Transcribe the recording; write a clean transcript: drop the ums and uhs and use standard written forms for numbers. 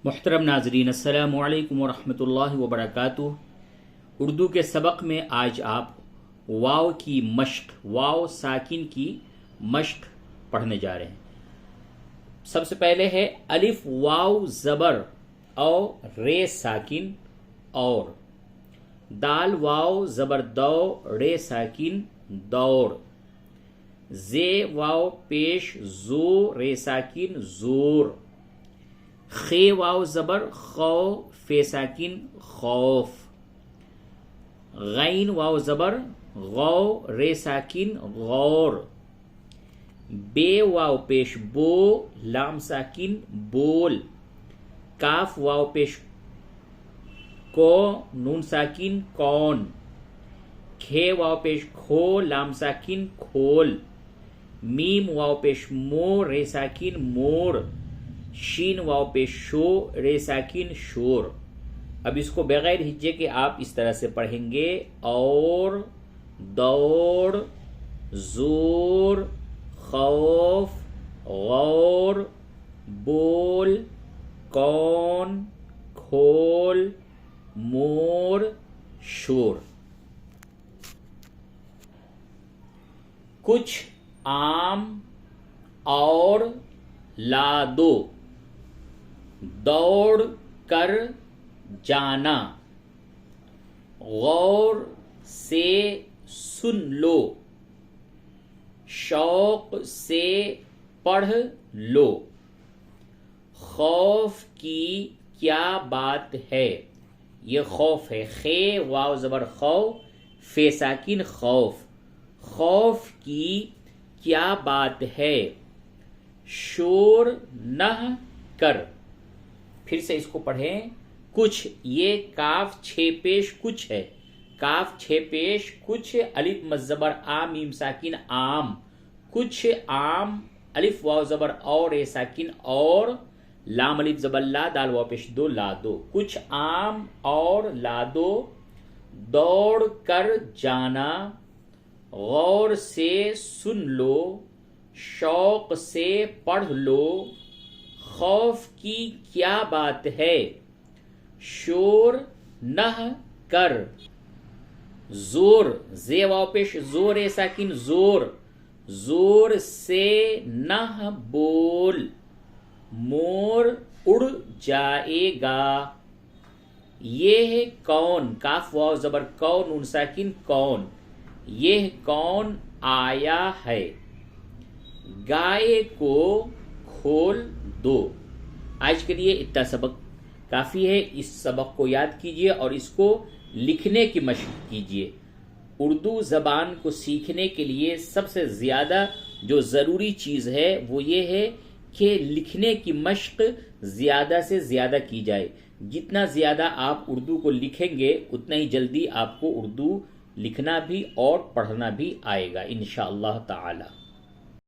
محترم ناظرین، السلام علیکم ورحمۃ اللہ وبرکاتہ۔ اردو کے سبق میں آج آپ واو کی مشق، واو ساکن کی مشق پڑھنے جا رہے ہیں۔ سب سے پہلے ہے الف واو زبر اور رے ساکن اور، دال واو زبر دو رے ساکن دور، زے واو پیش زو رے ساکن زور، خے واو زبر خو فے ساکن خوف، غین واو زبر غو رے ساکن غور، بے واو پیش بو لام ساکن بول، کاف واو پیش کو نون ساکن کون، کھے واو پیش کھو لام ساکن کھول، میم واو پیش مو رے ساکن مور، شین واو پیش شو رے ساکن شور۔ اب اس کو بغیر ہجے کے آپ اس طرح سے پڑھیں گے: اور، دوڑ، زور، خوف، غور، بول، کون، کھول، مور، شور۔ کچھ عام اور لادو، دوڑ کر جانا، غور سے سن لو، شوق سے پڑھ لو، خوف کی کیا بات ہے، یہ خوف ہے، خے واو زبر خو فے ساکن خوف، خوف کی کیا بات ہے، شور نہ کر۔ پھر سے اس کو پڑھیں: کچھ، یہ کاف چھ پیش کچھ ہے، کاف چھ پیش کچھ، الف مد زبر آ میم ساکن عام، کچھ عام، الف واو زبر اور اے ساکن اور، لام الف زبر لا دال واو پیش دو لا دو، کچھ عام اور لادو، دوڑ کر جانا، غور سے سن لو، شوق سے پڑھ لو، خوف کی کیا بات ہے، شور نہ کر، زور، زے واو پیش زور اے ساکن زور، زور سے نہ بول، مور اڑ جائے گا، یہ کون، کاف واو زبر کو نون ساکن کون، یہ کون آیا ہے، گائے کو کھول دو۔ آج کے لیے اتنا سبق کافی ہے۔ اس سبق کو یاد کیجیے اور اس کو لکھنے کی مشق کیجیے۔ اردو زبان کو سیکھنے کے لیے سب سے زیادہ جو ضروری چیز ہے وہ یہ ہے کہ لکھنے کی مشق زیادہ سے زیادہ کی جائے۔ جتنا زیادہ آپ اردو کو لکھیں گے اتنا ہی جلدی آپ کو اردو لکھنا بھی اور پڑھنا بھی آئے گا انشاءاللہ تعالی۔